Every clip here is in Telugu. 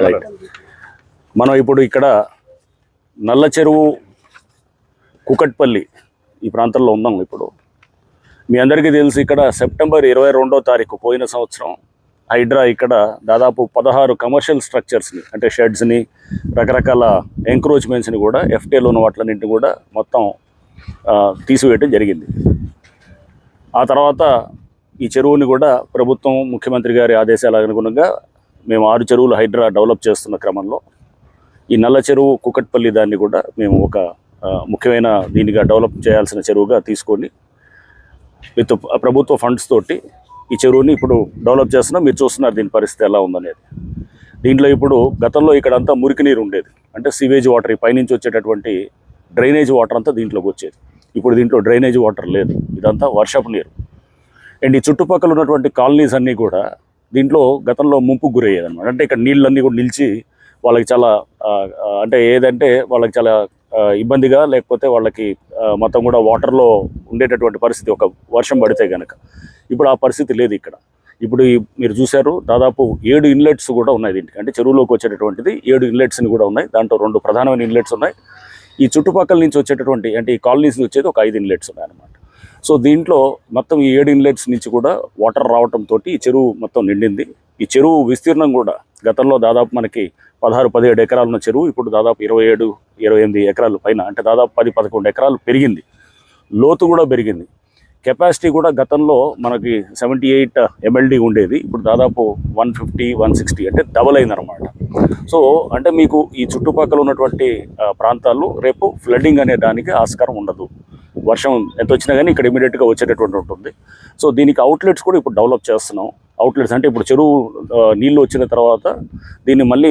రైట్. మనం ఇప్పుడు ఇక్కడ నల్ల చెరువు కుకట్పల్లి ఈ ప్రాంతంలో ఉన్నాం. ఇప్పుడు మీ అందరికీ తెలుసు, ఇక్కడ సెప్టెంబర్ 22వ తారీఖు పోయిన సంవత్సరం హైడ్రా ఇక్కడ దాదాపు 16 కమర్షియల్ స్ట్రక్చర్స్ని, అంటే షెడ్స్ని, రకరకాల ఎంక్రోచ్మెంట్స్ని కూడా, ఎఫ్టీఏలో ఉన్న వాటిలన్నింటిని కూడా మొత్తం తీసివేయడం జరిగింది. ఆ తర్వాత ఈ చెరువుని కూడా ప్రభుత్వం, ముఖ్యమంత్రి గారి ఆదేశాల అనుగుణంగా మేము 6 చెరువులు హైడ్రా డెవలప్ చేస్తున్న క్రమంలో ఈ నల్ల చెరువు కుకట్పల్లి దాన్ని కూడా మేము ఒక ముఖ్యమైన దీనిగా డెవలప్ చేయాల్సిన చెరువుగా తీసుకొని విత్ ప్రభుత్వ ఫండ్స్ తోటి ఈ చెరువుని ఇప్పుడు డెవలప్ చేస్తున్నాం. మీరు చూస్తున్నారు దీని పరిస్థితి ఎలా ఉందనేది. దీంట్లో ఇప్పుడు గతంలో ఇక్కడ అంతా మురికి నీరు ఉండేది, అంటే సివేజ్ వాటర్, పైనుంచి వచ్చేటటువంటి డ్రైనేజ్ వాటర్ అంతా దీంట్లోకి వచ్చేది. ఇప్పుడు దీంట్లో డ్రైనేజ్ వాటర్ లేదు, ఇదంతా వర్షపు నీరు. అండ్ ఈ చుట్టుపక్కల ఉన్నటువంటి కాలనీస్ అన్నీ కూడా దీంట్లో గతంలో ముంపుకు గురయ్యేది అనమాట. అంటే ఇక్కడ నీళ్ళన్నీ కూడా నిలిచి వాళ్ళకి చాలా అంటే ఏదంటే వాళ్ళకి చాలా ఇబ్బందిగా, లేకపోతే వాళ్ళకి మొత్తం కూడా వాటర్లో ఉండేటటువంటి పరిస్థితి ఒక వర్షం పడితే కనుక. ఇప్పుడు ఆ పరిస్థితి లేదు ఇక్కడ. ఇప్పుడు మీరు చూశారు, దాదాపు 7 ఇన్లెట్స్ కూడా ఉన్నాయి దీనికి. అంటే చెరువులోకి వచ్చేటటువంటిది 7 ఇన్లెట్స్ని కూడా ఉన్నాయి. దాంట్లో 2 ప్రధానమైన ఇన్లెట్స్ ఉన్నాయి. ఈ చుట్టుపక్కల నుంచి వచ్చేటటువంటి, అంటే ఈ కాలనీస్ నుంచి వచ్చేది ఒక 5 ఇన్లెట్స్ ఉన్నాయి అన్నమాట. సో దీంట్లో మొత్తం ఈ 7 ఇన్లెట్స్ నుంచి కూడా వాటర్ రావడంతో ఈ చెరువు మొత్తం నిండింది. ఈ చెరువు విస్తీర్ణం కూడా గతంలో దాదాపు మనకి 16-17 ఎకరాలు ఉన్న చెరువు ఇప్పుడు దాదాపు 27-28 ఎకరాలు పైన, అంటే దాదాపు 10-11 ఎకరాలు పెరిగింది. లోతు కూడా పెరిగింది. కెపాసిటీ కూడా గతంలో మనకి 78 MLD ఉండేది, ఇప్పుడు దాదాపు 150-160, అంటే డబల్ అయిందనమాట. సో అంటే మీకు ఈ చుట్టుపక్కల ఉన్నటువంటి ప్రాంతాల్లో రేపు ఫ్లడ్డింగ్ అనే దానికి ఆస్కారం ఉండదు. వర్షం ఎంత వచ్చినా కానీ ఇక్కడ ఇమీడియట్గా వచ్చేటటువంటి ఉంటుంది. సో దీనికి అవుట్లెట్స్ కూడా ఇప్పుడు డెవలప్ చేస్తున్నాం. అవుట్లెట్స్ అంటే ఇప్పుడు చెరువు నీళ్ళు వచ్చిన తర్వాత దీన్ని మళ్ళీ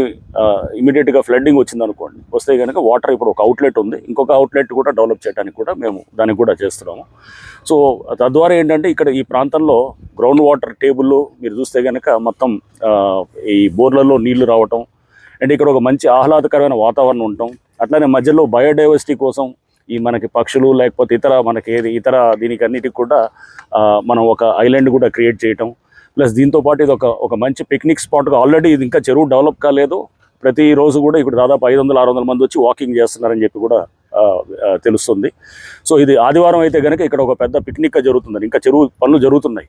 ఇమీడియట్గా ఫ్లడ్డింగ్ వచ్చింది అనుకోండి, వస్తే కనుక వాటర్ ఇప్పుడు ఒక అవుట్లెట్ ఉంది, ఇంకొక అవుట్లెట్ కూడా డెవలప్ చేయడానికి కూడా మేము దానికి కూడా చేస్తున్నాము. సో తద్వారా ఏంటంటే ఇక్కడ ఈ ప్రాంతంలో గ్రౌండ్ వాటర్ టేబుల్ మీరు చూస్తే కనుక మొత్తం ఈ బోర్లలో నీళ్లు రావటం, అండ్ ఇక్కడ ఒక మంచి ఆహ్లాదకరమైన వాతావరణం ఉండటం, అట్లానే మధ్యలో బయోడైవర్సిటీ కోసం ఈ మనకి పక్షులు, లేకపోతే మనకి ఇతర దీనికి అన్నిటికి కూడా మనం ఒక ఐలాండ్ కూడా క్రియేట్ చేయటం, ప్లస్ దీంతోపాటు ఇది ఒక మంచి పిక్నిక్ స్పాట్గా ఆల్రెడీ ఇది ఇంకా చెరువు డెవలప్ కాలేదు. ప్రతిరోజు కూడా ఇక్కడ దాదాపు 500-600 మంది వచ్చి వాకింగ్ చేస్తున్నారని చెప్పి కూడా తెలుస్తుంది. సో ఇది ఆదివారం అయితే కనుక ఇక్కడ ఒక పెద్ద పిక్నిక్గా జరుగుతుందని, ఇంకా చెరువు పనులు జరుగుతున్నాయి.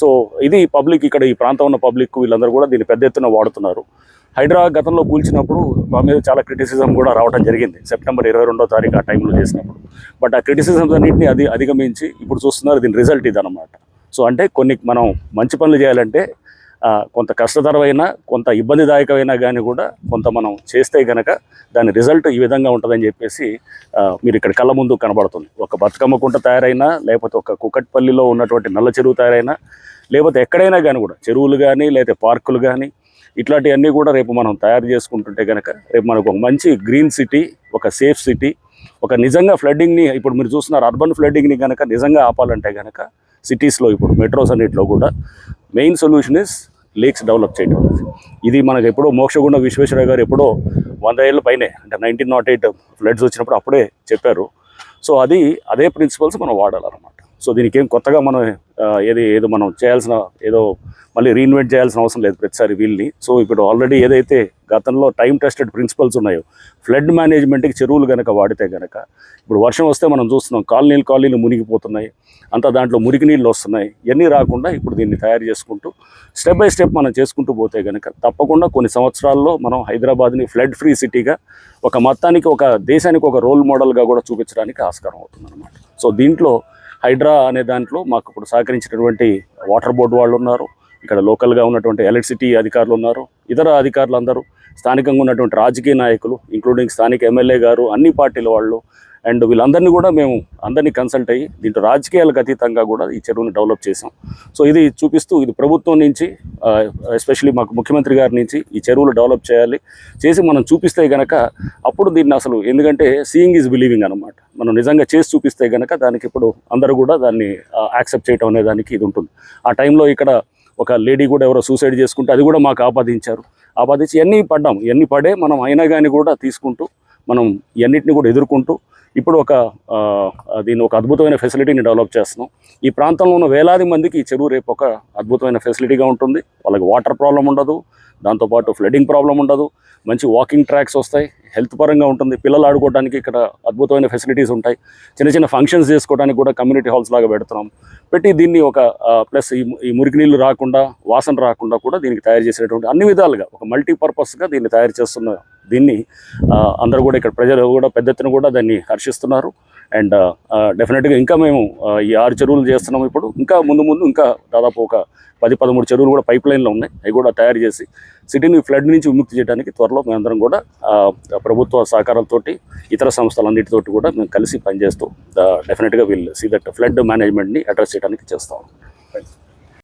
సో ఇది పబ్లిక్, ఇక్కడ ఈ ప్రాంతం ఉన్న పబ్లిక్ వీళ్ళందరూ కూడా దీన్ని పెద్ద ఎత్తున వాడుతున్నారు. హైడ్రా గతంలో కూల్చినప్పుడు మా మీద చాలా క్రిటిసిజం కూడా రావడం జరిగింది, సెప్టెంబర్ 22వ తారీఖు ఆ టైంలో చేసినప్పుడు. బట్ ఆ క్రిటిసిజమ్స్ అన్నింటినీ అది అధిగమించి ఇప్పుడు చూస్తున్నారు దీని రిజల్ట్ ఇదన్నమాట. సో అంటే కొన్ని మనం మంచి పనులు చేయాలంటే కొంత కష్టతరమైన, కొంత ఇబ్బందిదాయకమైన కానీ కూడా కొంత మనం చేస్తే కనుక దాని రిజల్ట్ ఈ విధంగా ఉంటుందని చెప్పేసి మీరు ఇక్కడ కళ్ళ ముందు కనబడుతుంది. ఒక బతుకమ్మ కుంట తయారైనా, లేకపోతే ఒక కుకట్పల్లిలో ఉన్నటువంటి నల్ల చెరువు తయారైనా, లేకపోతే ఎక్కడైనా కానీ కూడా చెరువులు కానీ, లేకపోతే పార్కులు కానీ, ఇట్లాంటివన్నీ కూడా రేపు మనం తయారు చేసుకుంటుంటే కనుక రేపు మనకు ఒక మంచి గ్రీన్ సిటీ, ఒక సేఫ్ సిటీ, ఒక నిజంగా ఫ్లడ్డింగ్ని, ఇప్పుడు మీరు చూస్తున్నారు అర్బన్ ఫ్లడ్డింగ్ని కనుక నిజంగా ఆపాలంటే కనుక సిటీస్లో ఇప్పుడు మెట్రోస్ అన్నింటిలో కూడా main solution is lakes develop చేయడం. ఇది మనకు ఎప్పుడో మోక్షగుండ విశ్వేశ్వరయ్య గారు ఎప్పుడో 100 ఏళ్ళ పైనే, అంటే 1908 ఫ్లడ్స్ వచ్చినప్పుడు అప్పుడే చెప్పారు. సో అదే ప్రిన్సిపల్స్ మనం వాడాలన్నమాట. సో దీనికి ఏం కొత్తగా మనం ఏదో మనం చేయాల్సిన, ఏదో మళ్ళీ రీఇన్వెంట్ చేయాల్సిన అవసరం లేదు ప్రతిసారి వీళ్ళని. సో ఇప్పుడు ఆల్రెడీ ఏదైతే గతంలో టైం టెస్టెడ్ ప్రిన్సిపల్స్ ఉన్నాయో, ఫ్లడ్ మేనేజ్మెంట్కి చెరువులు కనుక వాడితే కనుక, ఇప్పుడు వర్షం వస్తే మనం చూస్తున్నాం కాలనీలు మునిగిపోతున్నాయి, అంతా దాంట్లో మురికి నీళ్ళు వస్తున్నాయి. ఇవన్నీ రాకుండా ఇప్పుడు దీన్ని తయారు చేసుకుంటూ స్టెప్ బై స్టెప్ మనం చేసుకుంటూ పోతే కనుక తప్పకుండా కొన్ని సంవత్సరాల్లో మనం హైదరాబాద్ని ఫ్లడ్ ఫ్రీ సిటీగా, ఒక మొత్తానికి ఒక దేశానికి ఒక రోల్ మోడల్గా కూడా చూపించడానికి ఆస్కారం అవుతుంది అన్నమాట. సో దీంట్లో హైడ్రా అనే దాంట్లో మాకు ఇప్పుడు సహకరించినటువంటి వాటర్ బోర్డు వాళ్ళు ఉన్నారు, ఇక్కడ లోకల్గా ఉన్నటువంటి ఎలక్ట్రిసిటీ అధికారులు ఉన్నారు, ఇతర అధికారులు అందరూ, స్థానికంగా ఉన్నటువంటి రాజకీయ నాయకులు ఇంక్లూడింగ్ స్థానిక ఎమ్మెల్యే గారు, అన్ని పార్టీల వాళ్ళు, అండ్ వీళ్ళందరినీ కూడా మేము అందరినీ కన్సల్ట్ అయ్యి దీంట్లో రాజకీయాలకు అతీతంగా కూడా ఈ చెరువుని డెవలప్ చేసాం. సో ఇది చూపిస్తూ ఇది ప్రభుత్వం నుంచి, ఎస్పెషలీ మాకు ముఖ్యమంత్రి గారి నుంచి ఈ చెరువులు డెవలప్ చేసి మనం చూపిస్తే కనుక అప్పుడు దీన్ని అసలు, ఎందుకంటే సీయింగ్ ఈజ్ బిలీవింగ్ అనమాట. మనం నిజంగా చేసి చూపిస్తే కనుక దానికి ఇప్పుడు అందరూ కూడా దాన్ని యాక్సెప్ట్ చేయడం అనే దానికి ఇది ఉంటుంది. ఆ టైంలో ఇక్కడ ఒక లేడీ కూడా ఎవరో సూసైడ్ చేసుకుంటే అది కూడా మాకు ఆపాదించి ఇవన్నీ పడ్డాం. ఇవన్నీ పడే మనం అయినా కానీ కూడా తీసుకుంటూ మనం ఇవన్నిటిని కూడా ఎదుర్కొంటూ ఇప్పుడు దీన్ని ఒక అద్భుతమైన ఫెసిలిటీని డెవలప్ చేస్తున్నాం. ఈ ప్రాంతంలో ఉన్న వేలాది మందికి ఈ చెరువు రేపు ఒక అద్భుతమైన ఫెసిలిటీగా ఉంటుంది. వాళ్ళకి వాటర్ ప్రాబ్లం ఉండదు, దాంతోపాటు ఫ్లడింగ్ ప్రాబ్లం ఉండదు, మంచి వాకింగ్ ట్రాక్స్ వస్తాయి, హెల్త్ పరంగా ఉంటుంది, పిల్లలు ఆడుకోవడానికి ఇక్కడ అద్భుతమైన ఫెసిలిటీస్ ఉంటాయి, చిన్న చిన్న ఫంక్షన్స్ చేసుకోవడానికి కూడా కమ్యూనిటీ హాల్స్ లాగా పెడుతున్నాం. పెట్టి దీన్ని ప్లస్ ఈ మురికి నీళ్ళు రాకుండా, వాసన రాకుండా కూడా దీనికి తయారు చేసేటువంటి అన్ని విధాలుగా ఒక మల్టీపర్పస్గా దీన్ని తయారు చేస్తున్న దీన్ని అందరూ కూడా ఇక్కడ ప్రజలు కూడా పెద్ద ఎత్తున కూడా దాన్ని హర్షిస్తున్నారు. అండ్ డెఫినెట్గా ఇంకా మేము ఈ 6 చెరువులు చేస్తున్నాం. ఇప్పుడు ఇంకా ముందు ఇంకా దాదాపు ఒక 10-13 చెరువులు కూడా పైప్ లైన్లో ఉన్నాయి. అవి కూడా తయారు చేసి సిటీని ఫ్లడ్ నుంచి విముక్తి చేయడానికి త్వరలో మేమందరం కూడా ప్రభుత్వ సహకారాలతోటి ఇతర సంస్థలన్నిటితోటి కూడా మేము కలిసి పనిచేస్తూ డెఫినెట్గా వీళ్ళు సీ దట్ ఫ్లడ్ మేనేజ్మెంట్ని అడ్రస్ చేయడానికి చేస్తాం.